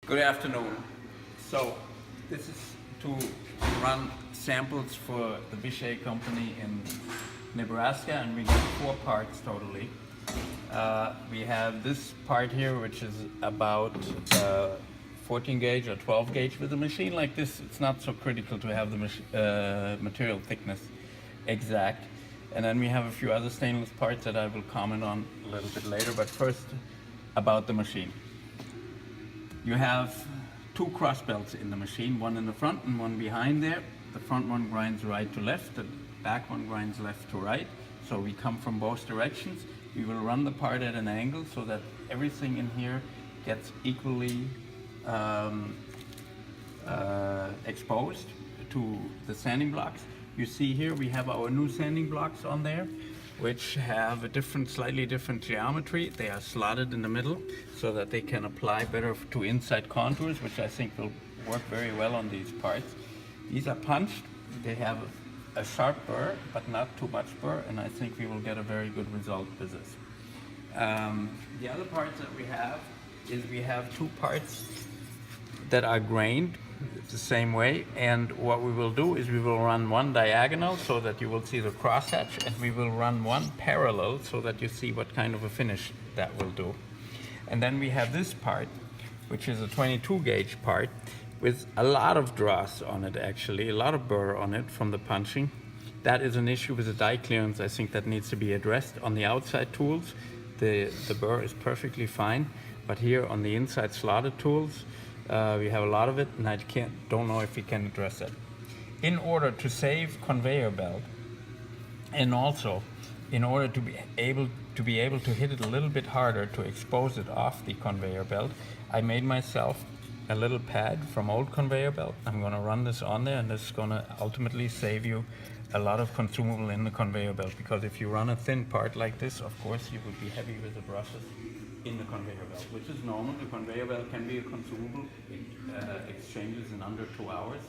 Good afternoon. So this is to run samples for the Vishay company in Nebraska, and we got 4 parts totally. We have this part here, which is about 14 gauge or 12 gauge. With a machine like this, it's not so critical to have the material thickness exact. And then we have a few other stainless parts that I will comment on a little bit later, but first about the machine. You have 2 cross belts in the machine, one in the front and one behind there. The front one grinds right to left, the back one grinds left to right. So we come from both directions. We will run the part at an angle so that everything in here gets equally exposed to the sanding blocks. You see here we have our new sanding blocks on there, which have a slightly different geometry. They are slotted in the middle so that they can apply better to inside contours, which I think will work very well on these parts. These are punched. They have a sharp burr, but not too much burr, and I think we will get a very good result with this. The other parts that we have is we have 2 parts that are grained the same way, and what we will do is we will run one diagonal so that you will see the crosshatch, and we will run one parallel so that you see what kind of a finish that will do. And then we have this part, which is a 22 gauge part with a lot of dross on it, actually a lot of burr on it from the punching. That is an issue with the die clearance. I think that needs to be addressed. On the outside tools the burr is perfectly fine, but here on the inside slotted tools we have a lot of it, and I don't know if we can address it. In order to save conveyor belt, and also in order to be able to hit it a little bit harder to expose it off the conveyor belt, I made myself a little pad from old conveyor belt. I'm going to run this on there, and this is going to ultimately save you a lot of consumable in the conveyor belt, because if you run a thin part like this, of course you will be heavy with the brushes in the conveyor belt, which is normal. The conveyor belt can be a consumable. It exchanges in under 2 hours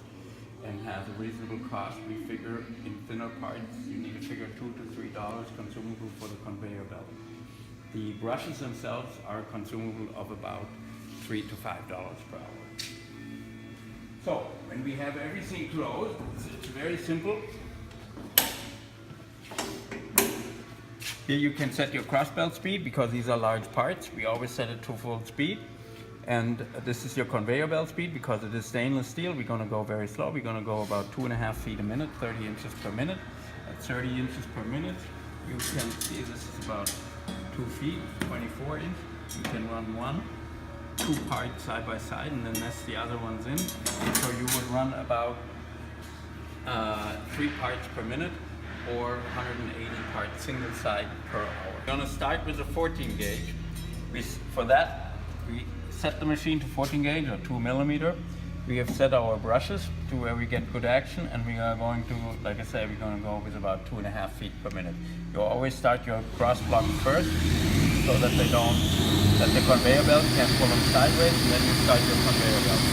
and has a reasonable cost. We figure in thinner parts you need to figure $2 to $3 consumable for the conveyor belt. The brushes themselves are consumable of about $3 to $5 per hour. So when we have everything closed, it's very simple. Here you can set your cross belt speed, because these are large parts. We always set it to full speed. And this is your conveyor belt speed, because it is stainless steel. We're going to go very slow. We're going to go about 2.5 feet a minute, 30 inches per minute. At 30 inches per minute, you can see this is about 2 feet, 24 inch. You can run 2 parts side by side, and then nest the other ones in. So you would run about 3 parts per minute, or 180 parts single side per hour. We're going to start with a 14 gauge. For that, we set the machine to 14 gauge or 2 millimeter. We have set our brushes to where we get good action, and we are going to, like I said, we're going to go with about 2.5 feet per minute. You always start your cross block first, so that the conveyor belt can pull them sideways, and then you start your conveyor belt.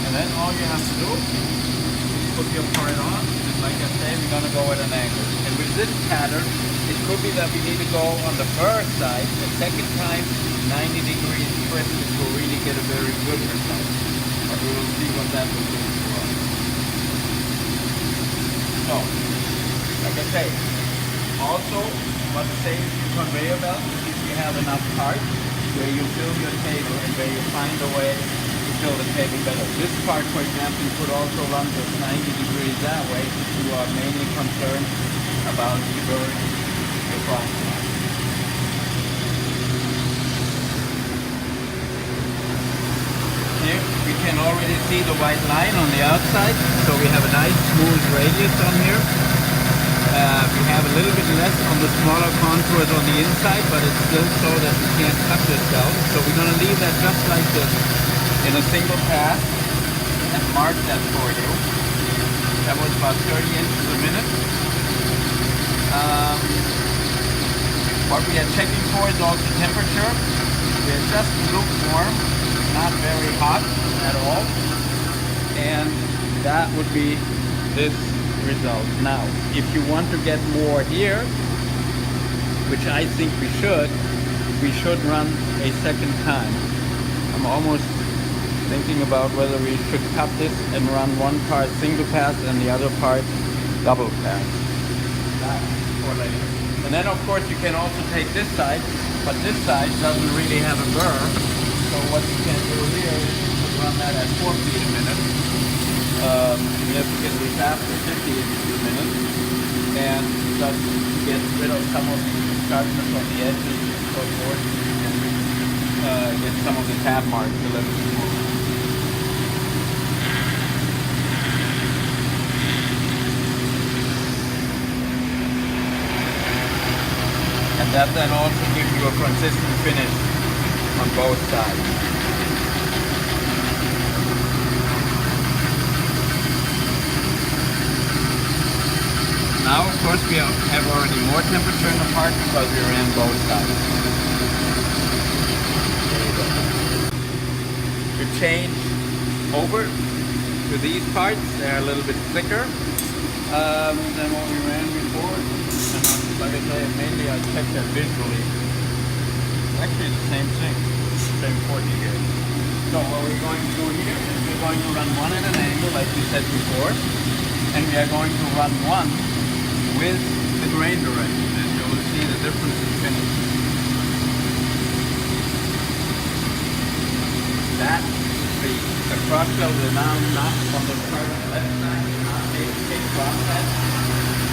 And then all you have to do is put your part on. Like I said, we're going to go at an angle. And with this pattern, it could be that we need to go on the burr side the second time 90 degrees twisted to really get a very good result. But we will see what that will do for us. So, like I say, also what saves your conveyor belt is if you have enough parts where you fill your table and where you find a way to fill the table better. This part, for example, you could also run this 90 degrees that way if you are mainly concerned about deburring the cross block. Here we can already see the white line on the outside, so we have a nice smooth radius on here. We have a little bit less on the smaller contours on the inside, but it's still so that we can't cut this down. So we're going to leave that just like this in a single pass and mark that for you. That was about 30 inches a minute. What we are checking for is also temperature. We are just lukewarm, not very hot at all. And that would be this result. Now, if you want to get more here, which I think we should run a second time. I'm almost thinking about whether we should cut this and run one part single pass and the other part double pass. That's for later. And then of course you can also take this side, but this side doesn't really have a burr. So what you can do here is you can run that at 4 feet a minute, significantly faster, 50 feet a minute, and just get rid of some of the sharpness on the edges and so forth, and get some of the tab marks a little bit more. And that then also gives you a consistent finish on both sides. Now of course we have already more temperature in the part because we ran both sides. To change over to these parts, they're a little bit thicker than what we ran before. And like I say, mainly I check that visually. Actually the same thing, same 40 here. So what we're going to do here is we're going to run one at an angle like we said before, and we are going to run one with the grain direction, and you will see the difference in finish. That the cross shell will now not on the left side, not make a crosshead,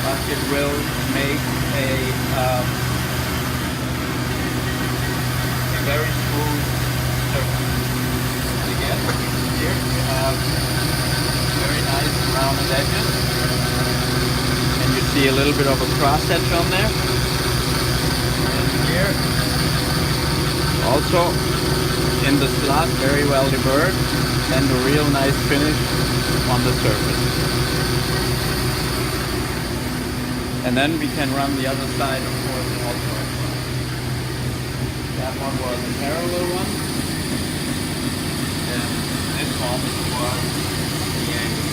but it will make a very smooth surface. Again, here we have very nice rounded edges, and you see a little bit of a cross edge on there. And here, also in the slot, very well deburred, and a real nice finish on the surface. And then we can run the other side, of course, also. That one was a parallel one, and this one was the angle.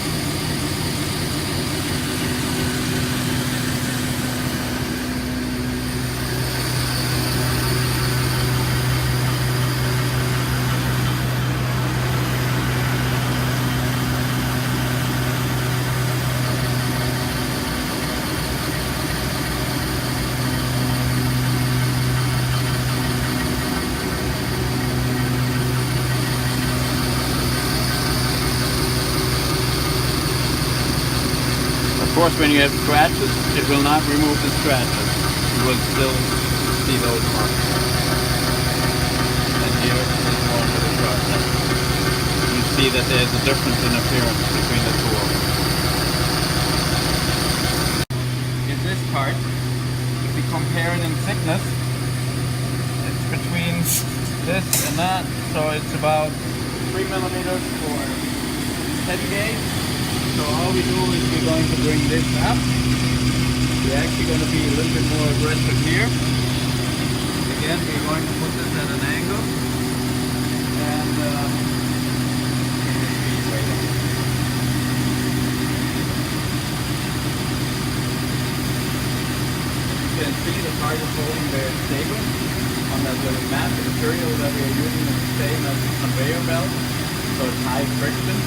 Of course, when you have scratches, it will not remove the scratches. You will still see those marks. And here is more for the cross. You see that there's a difference in appearance between the two of them. In this part, if we compare it in thickness, it's between this and that. So it's about 3 millimeters for heavy gauge. So all we do is we're going to bring this up. We're actually going to be a little bit more aggressive here. Again, we're going to put this at an angle. And you can see the part is holding very stable. On the mat, the material that we are using is the same as the conveyor belt. So it's high friction.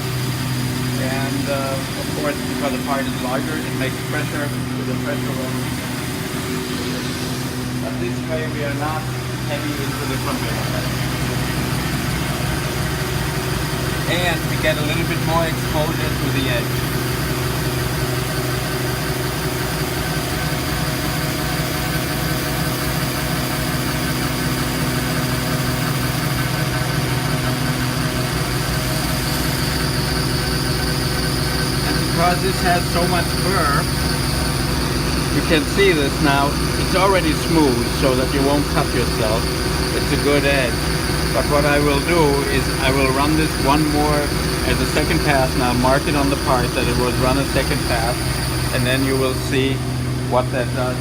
And of course, because the part is larger, it makes pressure to the pressure roller. But this way we are not heavy into the conveyor belt. And we get a little bit more exposure to the edge. Because this has so much burr, you can see this now, it's already smooth so that you won't cut yourself. It's a good edge. But what I will do is I will run this one more as a second pass now, mark it on the part that it was run a second pass, and then you will see what that does,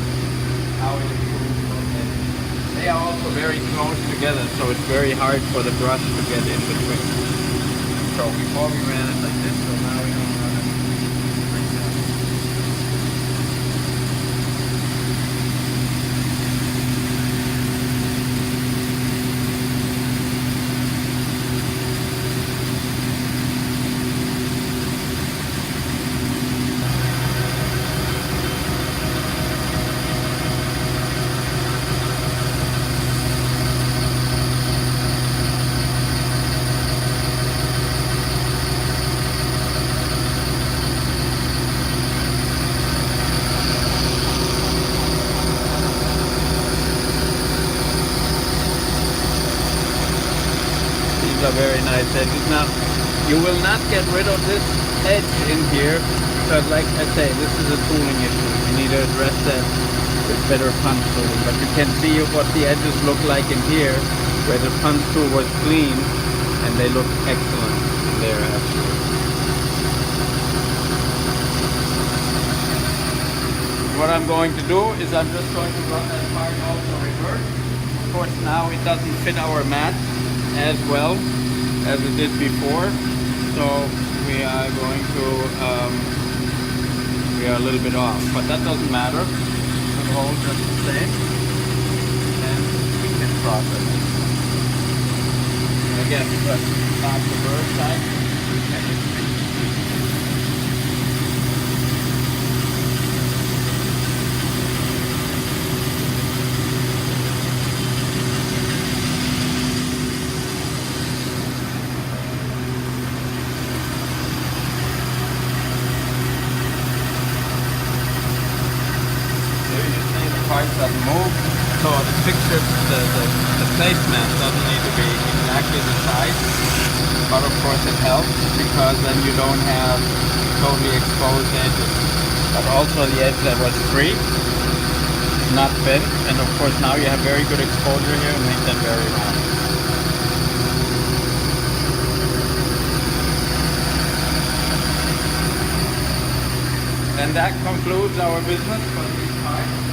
how it improves those edges. They are also very close together, so it's very hard for the brush to get in between. So before we ran it like this, so now we don't run it. are very nice edges. Now, you will not get rid of this edge in here, because like I say, this is a tooling issue. You need to address that with better punch tooling. But you can see what the edges look like in here, where the punch tool was clean, and they look excellent in there actually. What I'm going to do is I'm just going to run that part also reverse. Of course, now it doesn't fit our mat as well as it did before, so we are going to we are a little bit off, but that doesn't matter. It holds just the same, and we can process it. Again, just not the reverse side, and it's doesn't move, so the fixture, the placement doesn't need to be exactly the size, but of course it helps because then you don't have totally exposed edges, but also the edge that was free, not bent, and of course now you have very good exposure here and make that very round. And that concludes our business for these parts.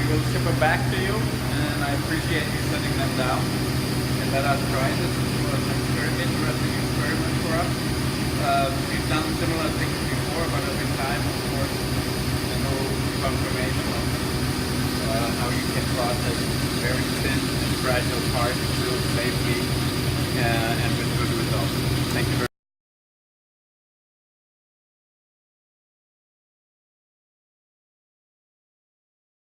We'll ship them back to you, and I appreciate you setting them down and let us try this. This was an interesting experiment for us. We've done similar things before, but every time, of course, a new confirmation of how you can process very thin and fragile parts still safely and with good results. Thank you very much.